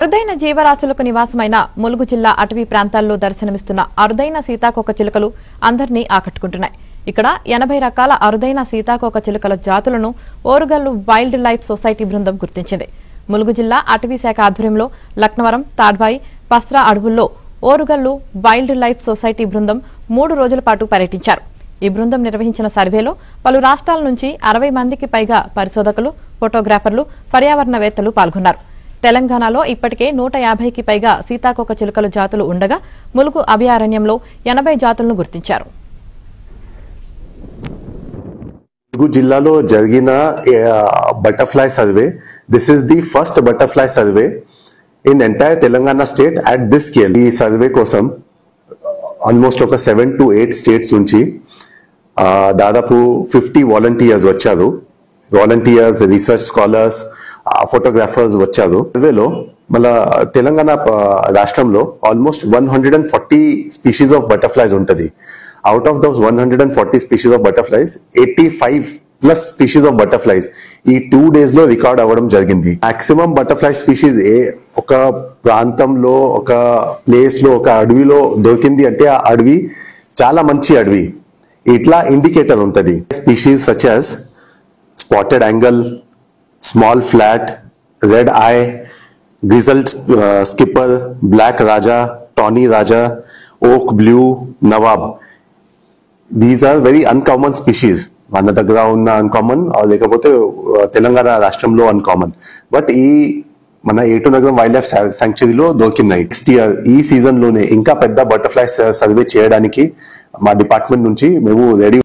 అరుదైన జీవరాశులకు నివాసమైన ములుగు జిల్లా అటవీ ప్రాంతాల్లో దర్శనమిస్తున్న అరుదైన సీతాకోక చిలుకలు అందరినీ ఆకట్టుకుంటున్నాయి. ఇక్కడ 80 రకాల అరుదైన సీతాకోక చిలుకల జాతులను ఓరుగల్లు వైల్డ్ లైఫ్ సొసైటీ బృందం గుర్తించింది. ములుగు జిల్లా అటవీ శాఖ ఆధ్వర్యంలో లక్నవరం, తాడ్వాయి, పస్రా అడవుల్లో ఓరుగల్లు వైల్డ్ లైఫ్ సొసైటీ బృందం 3 రోజుల పాటు పర్యటించారు. ఈ బృందం నిర్వహించిన సర్వేలో పలు రాష్ట్రాల నుంచి 60 మందికి పైగా పరిశోధకులు, ఫోటోగ్రాఫర్లు, పర్యావరణవేత్తలు పాల్గొన్నారు. తెలంగాణలో ఇప్పటికే 150కి పైగా సీతాకోక చిలుకల జాతులు ఉండగా ములుగు అభయారణ్యంలో 80 జాతులను గుర్తించారు. ములుగు జిల్లాలో జరిగిన butterfly survey. This is the first butterfly survey in entire Telangana state at this scale. ఈ సర్వే కోసం ఆల్మోస్ట్ ఒక 7 to 8 స్టేట్స్ నుంచి దాదాపు 50 వాలంటీర్స్ వచ్చారు. వాలంటీర్స్, రీసెర్చ్ స్కాలర్స్, ఫోటోగ్రాఫర్స్ వచ్చారు. సర్వేలో మళ్ళా తెలంగాణ రాష్ట్రంలో ఆల్మోస్ట్ 140 స్పీషీస్ ఆఫ్ బటర్ఫ్లైస్ ఉంటుంది. Out of those 140 species of butterflies 85+ species of butterflies ఈ 2 days లో రికార్డ్ అవ్వడం జరిగింది. మాక్సిమం బటర్ఫ్లై స్పీషీస్ ఒక ప్రాంతంలో, ఒక ప్లేస్ లో, ఒక అడవిలో దొరికింది అంటే ఆ అడవి చాలా మంచి అడవి. ఇట్లా ఇండికేటర్ ఉంటుంది. Species such as spotted angle, small flat, red eye, grizzled skipper, black raja, tawny raja, oak blue, nawab. These are very uncommon species. మన దగ్గర ఉన్న అన్కామన్, లేకపోతే తెలంగాణ రాష్ట్రంలో అన్కామన్. బట్ ఈ మన ఏటునగరం వైల్డ్ లైఫ్ శాంక్చురీలో దొరికినాయి. నెక్స్ట్ ఇయర్ ఈ సీజన్ లోనే ఇంకా పెద్ద బటర్ఫ్లై సర్వే చేయడానికి మా డిపార్ట్మెంట్ నుంచి మేము రెడీ